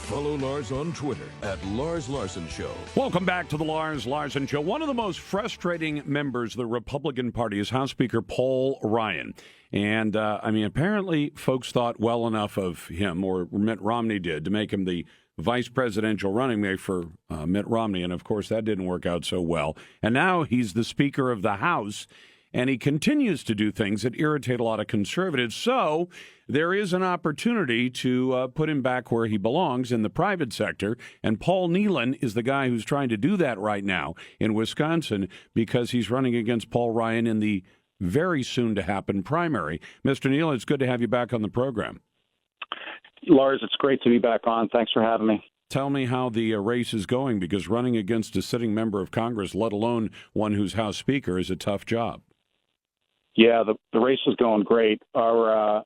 Follow Lars on Twitter at Lars Larson Show. Welcome back to the Lars Larson Show. One of the most frustrating members of the Republican Party is House Speaker Paul Ryan. And, apparently folks thought well enough of him, or Mitt Romney did, to make him the vice presidential running mate for Mitt Romney. And, of course, that didn't work out so well. And now he's the Speaker of the House, and he continues to do things that irritate a lot of conservatives. So there is an opportunity to put him back where he belongs in the private sector. And Paul Nehlen is the guy who's trying to do that right now in Wisconsin because he's running against Paul Ryan in the very soon-to-happen primary. Mr. Nehlen, it's good to have you back on the program. Lars, it's great to be back on. Thanks for having me. Tell me how the race is going, because running against a sitting member of Congress, let alone one who's House Speaker, is a tough job. Yeah, the race is going great. We're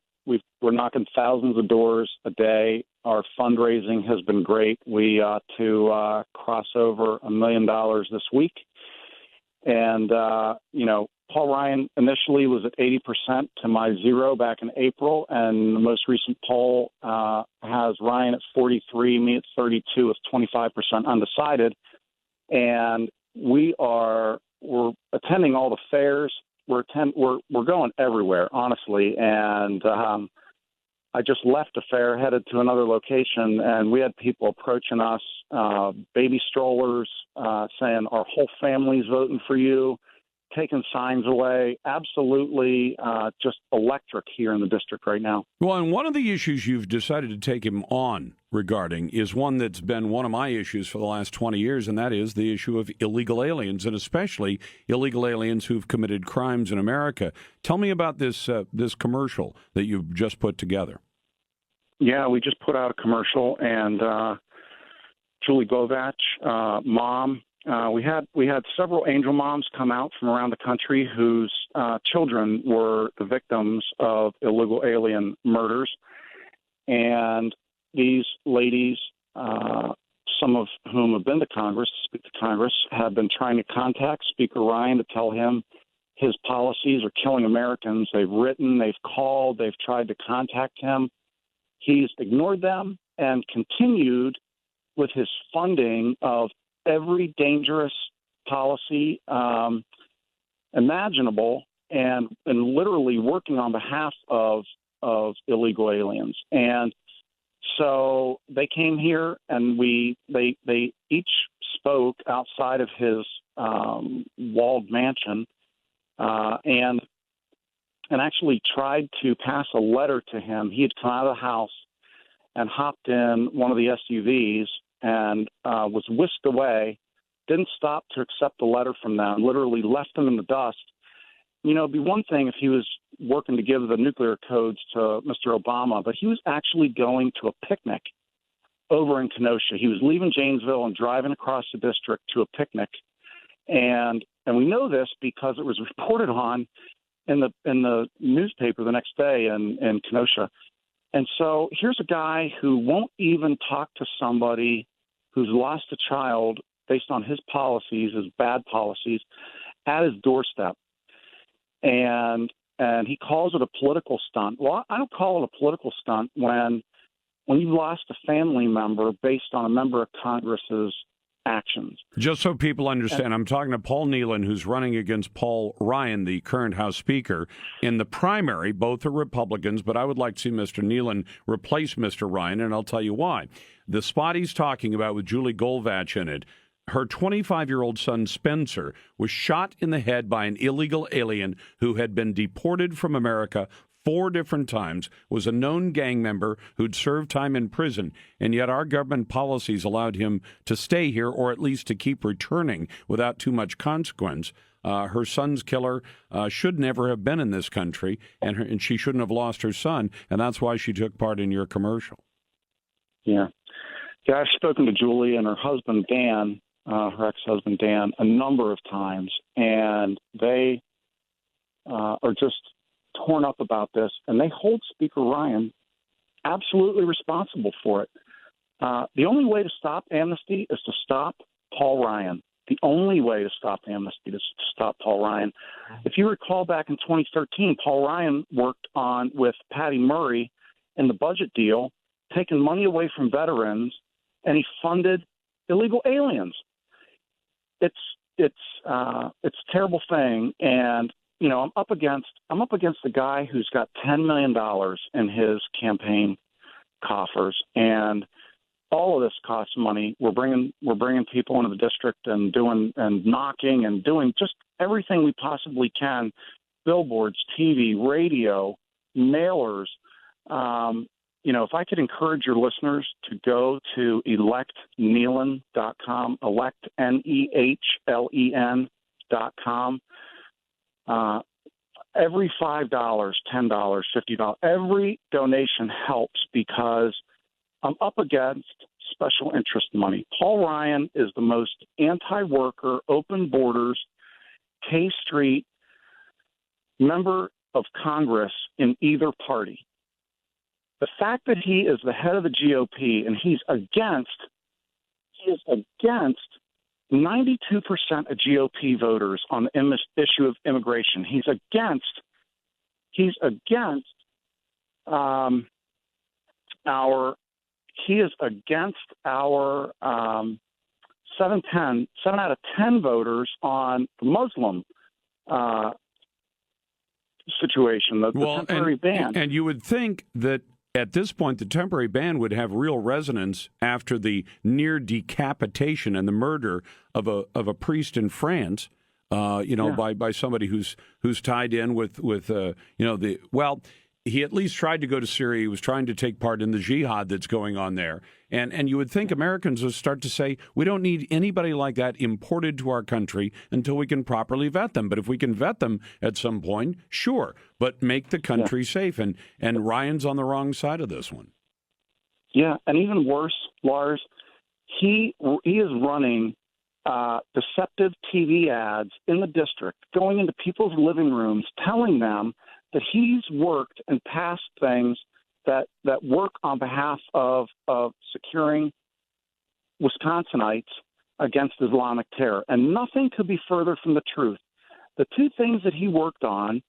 knocking thousands of doors a day. Our fundraising has been great. We ought to cross over $1 million this week. And, Paul Ryan initially was at 80% to my 0 back in April, and the most recent poll has Ryan at 43, me at 32, with 25% undecided. And we're attending all the fairs. We're going everywhere, honestly. And I just left a fair, headed to another location, and we had people approaching us, baby strollers, saying our whole family's voting for you, taking signs away. Absolutely just electric here in the district right now. Well, and one of the issues you've decided to take him on regarding is one that's been one of my issues for the last 20 years, and that is the issue of illegal aliens, and especially illegal aliens who've committed crimes in America. Tell me about this commercial that you've just put together. Yeah, we just put out a commercial, and Julie Govach, mom, we had several angel moms come out from around the country whose children were the victims of illegal alien murders. And these ladies, some of whom have been to Congress, speak to Congress, have been trying to contact Speaker Ryan to tell him his policies are killing Americans. They've written, they've called, they've tried to contact him. He's ignored them and continued with his funding of every dangerous policy imaginable, and literally working on behalf of illegal aliens. And so they came here, and they each spoke outside of his walled mansion, and actually tried to pass a letter to him. He had come out of the house and hopped in one of the SUVs and was whisked away, didn't stop to accept the letter from them, literally left them in the dust. You know, it'd be one thing if he was working to give the nuclear codes to Mr. Obama, but he was actually going to a picnic over in Kenosha. He was leaving Janesville and driving across the district to a picnic. And we know this because it was reported on in the newspaper the next day in Kenosha. And so here's a guy who won't even talk to somebody who's lost a child based on his policies, his bad policies, at his doorstep. And he calls it a political stunt. Well, I don't call it a political stunt when you've lost a family member based on a member of Congress's actions. Just so people understand, I'm talking to Paul Nehlen, who's running against Paul Ryan, the current House Speaker. In the primary, both are Republicans, but I would like to see Mr. Nehlen replace Mr. Ryan, and I'll tell you why. The spot he's talking about with Julie Govach in it, her 25-year-old son, Spencer, was shot in the head by an illegal alien who had been deported from America 4 different times, was a known gang member who'd served time in prison, and yet our government policies allowed him to stay here, or at least to keep returning without too much consequence. Her son's killer should never have been in this country, and she shouldn't have lost her son, and that's why she took part in your commercial. Yeah, I've spoken to Julie and her husband, Dan, her ex-husband, Dan, a number of times, and they are just torn up about this, and they hold Speaker Ryan absolutely responsible for it. The only way to stop amnesty is to stop Paul Ryan. The only way to stop amnesty is to stop Paul Ryan. If you recall back in 2013, Paul Ryan worked with Patty Murray in the budget deal, taking money away from veterans and he funded illegal aliens. It's a terrible thing, and I'm up against a guy who's got $10 million in his campaign coffers, and all of this costs money. We're bringing people into the district and knocking and doing just everything we possibly can: billboards, TV, radio, mailers. If I could encourage your listeners to go to electnehlen.com, elect NEHLEN.com. Every $5, $10, $50, every donation helps, because I'm up against special interest money. Paul Ryan is the most anti-worker, open borders, K-Street member of Congress in either party. The fact that he is the head of the GOP and he is against 92% of GOP voters on the issue of immigration. He is against our 7 out of 10 voters on the Muslim situation, the temporary ban. And you would think that at this point, the temporary ban would have real resonance after the near decapitation and the murder of a priest in France. By somebody who's tied in with he at least tried to go to Syria. He was trying to take part in the jihad that's going on there. And you would think Americans would start to say, we don't need anybody like that imported to our country until we can properly vet them. But if we can vet them at some point, sure, but make the country safe. And Ryan's on the wrong side of this one. Yeah, and even worse, Lars, he is running deceptive TV ads in the district, going into people's living rooms, telling them that he's worked and passed things that work on behalf of securing Wisconsinites against Islamic terror. And nothing could be further from the truth. The two things that he worked on,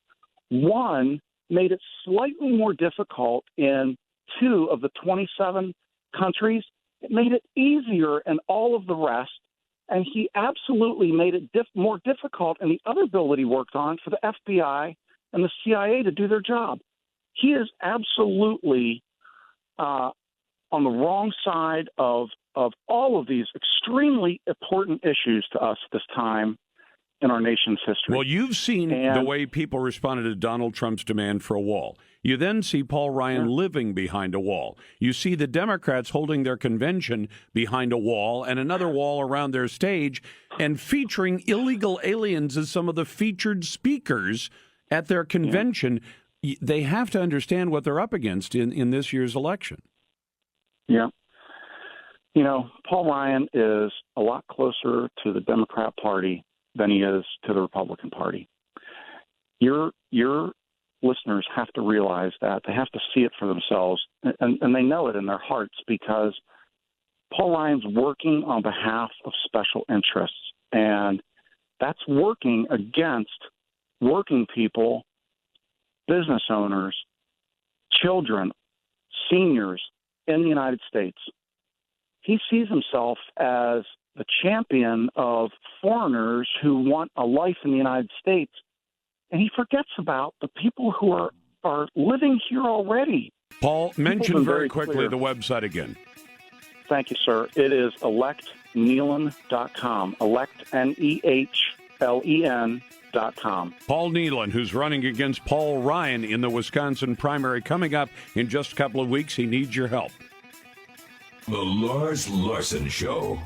one, made it slightly more difficult in 2 of the 27 countries. It made it easier in all of the rest. And he absolutely made it more difficult in the other bill that he worked on for the FBI and the CIA to do their job. He is absolutely on the wrong side of all of these extremely important issues to us this time in our nation's history. Well, you've seen the way people responded to Donald Trump's demand for a wall. You then see Paul Ryan living behind a wall. You see the Democrats holding their convention behind a wall and another wall around their stage and featuring illegal aliens as some of the featured speakers at their convention. They have to understand what they're up against in this year's election. Yeah. Paul Ryan is a lot closer to the Democrat Party than he is to the Republican Party. Your listeners have to realize that. They have to see it for themselves, and they know it in their hearts, because Paul Ryan's working on behalf of special interests, and that's working against working people, business owners, children, seniors in the United States. He sees himself as the champion of foreigners who want a life in the United States, and he forgets about the people who are living here already. Paul, mention very quickly the website again. Thank you, sir. It is electnehlen.com, elect, NEHLEN.com. Paul Nehlen, who's running against Paul Ryan in the Wisconsin primary, coming up in just a couple of weeks. He needs your help. The Lars Larson Show.